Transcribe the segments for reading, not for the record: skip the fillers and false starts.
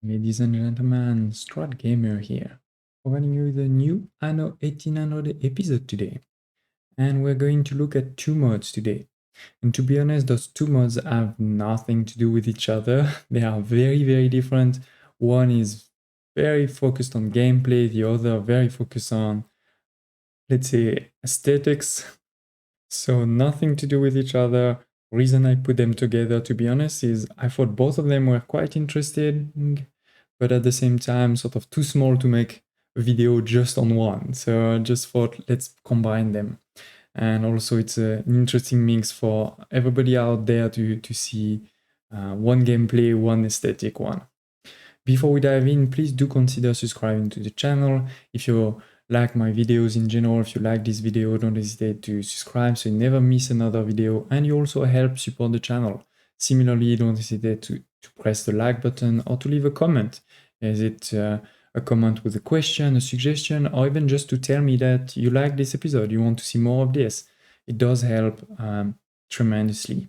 Ladies and gentlemen, Strat Gamer here, providing you with a new Anno 1800 episode today. And we're going to look at two mods today. And to be honest, those two mods have nothing to do with each other. They are very, very different. One is very focused on gameplay, the other very focused on, let's say, aesthetics. So nothing to do with each other. Reason I put them together, to be honest, is I thought both of them were quite interesting, but at the same time, sort of too small to make a video just on one. So I just thought, let's combine them. And also it's an interesting mix for everybody out there to see one gameplay, one aesthetic one. Before we dive in, please do consider subscribing to the channel. If you like my videos in general, if you like this video, don't hesitate to subscribe so you never miss another video, and you also help support the channel. Similarly, don't hesitate to press the like button or to leave a comment. Is it a comment with a question, a suggestion, or even just to tell me that you like this episode, you want to see more of this? It does help tremendously.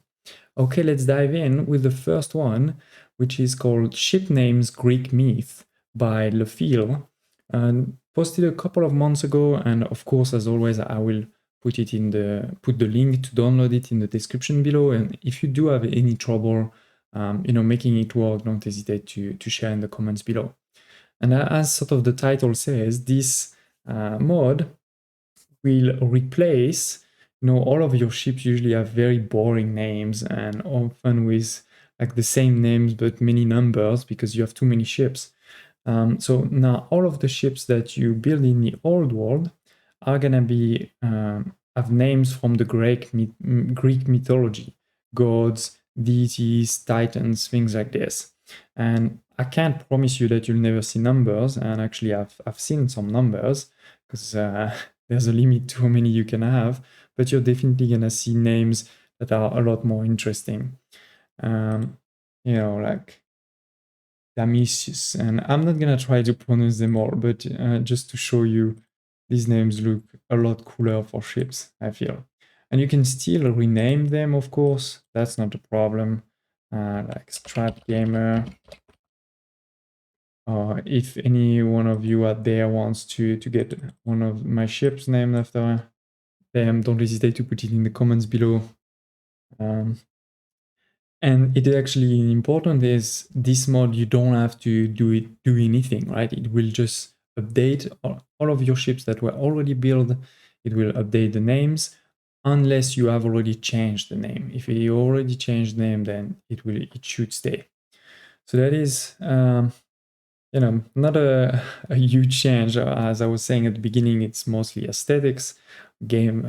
Okay, let's dive in with the first one, which is called Ship Names Greek Myth by Lefil, and posted a couple of months ago. And of course, as always, I will put the link to download it in the description below. And if you do have any trouble, making it work, don't hesitate to share in the comments below. And as sort of the title says, this mod will replace, all of your ships usually have very boring names and often with like the same names but many numbers because you have too many ships. So now all of the ships that you build in the old world are gonna be have names from the Greek mythology, gods, deities, titans, things like this. And I can't promise you that you'll never see numbers, and actually I've seen some numbers because there's a limit to how many you can have, but you're definitely gonna see names that are a lot more interesting. Like Damisius, and I'm not gonna try to pronounce them all, but just to show you, these names look a lot cooler for ships, I feel. And you can still rename them, of course, that's not a problem. Like Strat Gamer, or if any one of you out there wants to get one of my ships named after them, don't hesitate to put it in the comments below. And it actually important is this mod, you don't have to do anything, right? It will just update all of your ships that were already built. It will update the names unless you have already changed the name. If you already changed the name, then it should stay. So that is not a huge change. As I was saying at the beginning, it's mostly aesthetics. Game,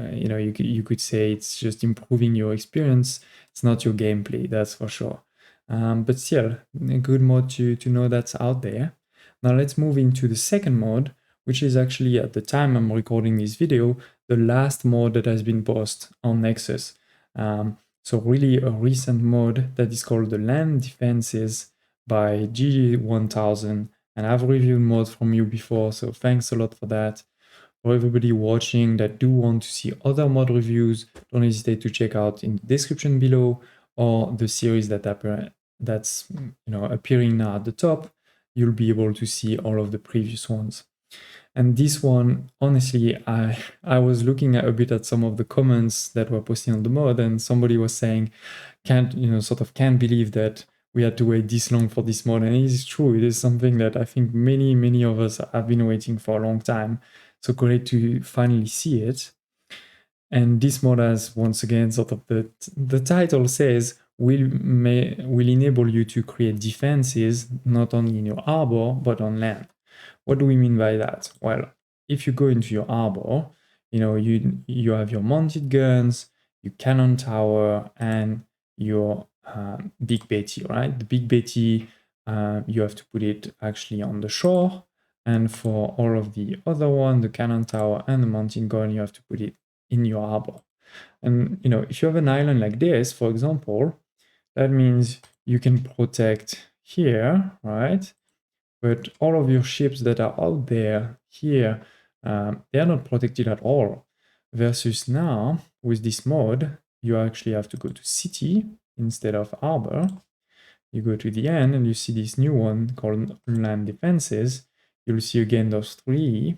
you could say it's just improving your experience. It's not your gameplay, that's for sure. But still, a good mod to know that's out there. Now let's move into the second mod, which is actually, at the time I'm recording this video, the last mod that has been posted on Nexus. So really a recent mod that is called the Land Defenses by GG1000, and I've reviewed mods from you before, so thanks a lot for that. For everybody watching that do want to see other mod reviews, don't hesitate to check out in the description below, or the series that's appearing now at the top. You'll be able to see all of the previous ones. And this one, honestly, I was looking a bit at some of the comments that were posted on the mod, and somebody was saying, can't believe that we had to wait this long for this mod. And it is true, it is something that I think many of us have been waiting for a long time. So great to finally see it. And this mod has, once again, sort of the title says, will enable you to create defenses not only in your harbor but on land. What do we mean by that? Well, if you go into your harbor, you have your mounted guns, your cannon tower, and your Big Betty, right? The Big Betty, you have to put it actually on the shore. And for all of the other one, the cannon tower and the mountain gun, you have to put it in your harbor. And if you have an island like this, for example, that means you can protect here, right? But all of your ships that are out there here, they are not protected at all. Versus now, with this mod, you actually have to go to city instead of harbor. you go to the end and you see this new one called land defenses. You'll see again those three,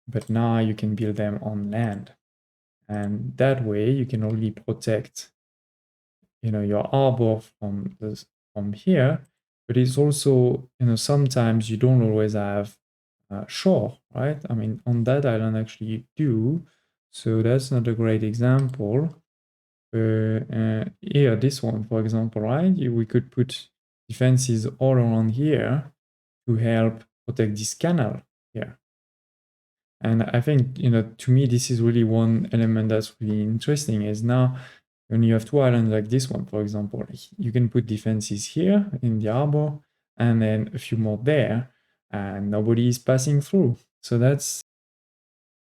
but now you can build them on land. And that way you can only protect, your arbor from here, but it's also, sometimes you don't always have shore, right? I mean, on that island actually you do, so that's not a great example. Here, this one, for example, right? We could put defenses all around here to help protect this canal here. And I think, to me, this is really one element that's really interesting is now when you have two islands like this one, for example, you can put defenses here in the harbor and then a few more there, and nobody is passing through. So that's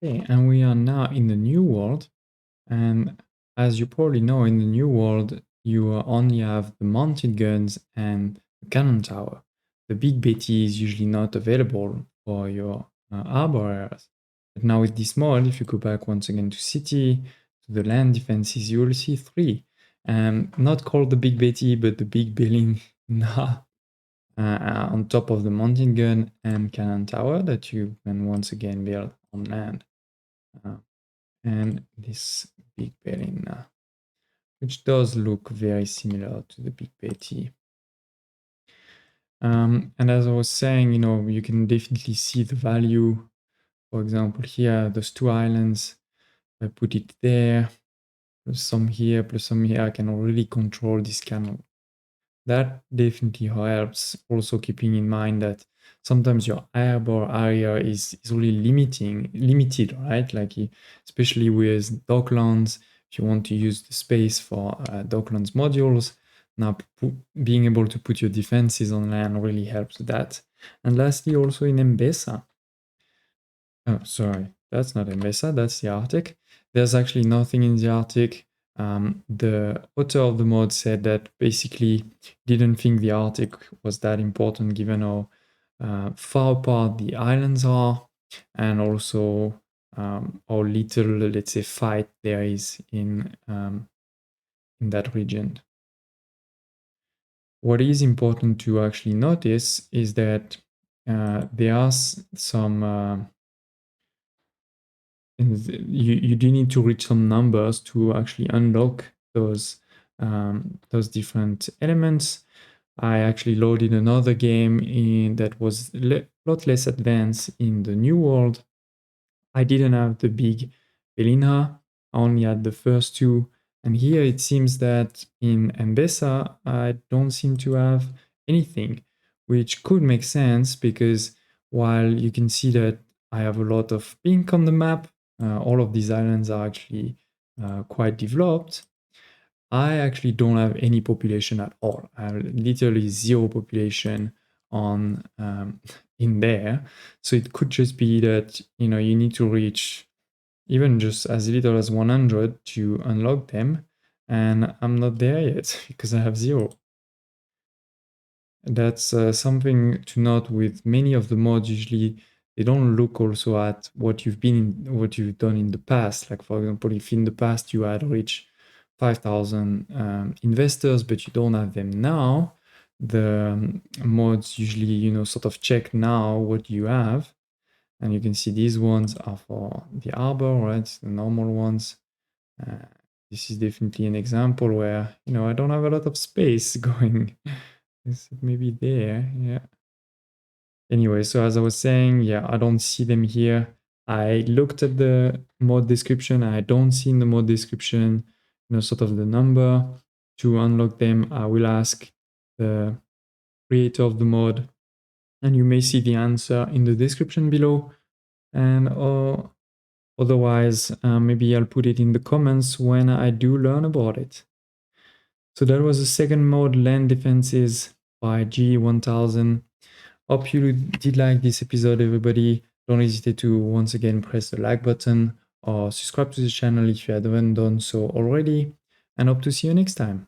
okay. And we are now in the new world. And as you probably know, in the new world, you only have the mounted guns and the cannon tower. The big Betty is usually not available for your harbor areas. But now with this mod, if you go back once again to city, to the land defenses, you will see three. Not called the big Betty, but the big building now on top of the mounted gun and cannon tower that you can once again build on land. And this big building now, which does look very similar to the Big Betty. And as I was saying, you can definitely see the value. For example, here, those two islands, I put it there, plus some here, plus some here, I can really control this canal. That definitely helps, also keeping in mind that sometimes your harbor area is really limited, right? Like especially with Docklands, if you want to use the space for Docklands modules, now being able to put your defenses on land really helps with that. And lastly, also in Mbesa. Oh, sorry, that's not Mbesa, that's the Arctic. There's actually nothing in the Arctic. The author of the mod said that basically didn't think the Arctic was that important given how far apart the islands are, and also how little, let's say, fight there is in that region. What is important to actually notice is that there are some you do need to reach some numbers to actually unlock those different elements. I actually loaded another game that was a lot less advanced in the new world. I didn't have the big Belina, I only had the first two. And here it seems that in Mbesa, I don't seem to have anything, which could make sense because while you can see that I have a lot of pink on the map, all of these islands are actually quite developed. I actually don't have any population at all. I have literally zero population on in there. So it could just be that you need to reach even just as little as 100 to unlock them, and I'm not there yet because I have zero. That's something to note with many of the mods. Usually they don't look also at what you've done in the past. Like for example, if in the past you had reached 5,000 investors, but you don't have them now, the mods usually sort of check now what you have. And you can see these ones are for the arbor, right? The normal ones. This is definitely an example where I don't have a lot of space going. It's maybe there, yeah. Anyway, so as I was saying, yeah, I don't see them here. I looked at the mod description. I don't see in the mod description, sort of the number to unlock them. I will ask the creator of the mod, and you may see the answer in the description below. And otherwise, maybe I'll put it in the comments when I do learn about it. So that was the second mod, Land Defenses by G1000. Hope you did like this episode, everybody. Don't hesitate to once again press the like button or subscribe to the channel if you haven't done so already. And hope to see you next time.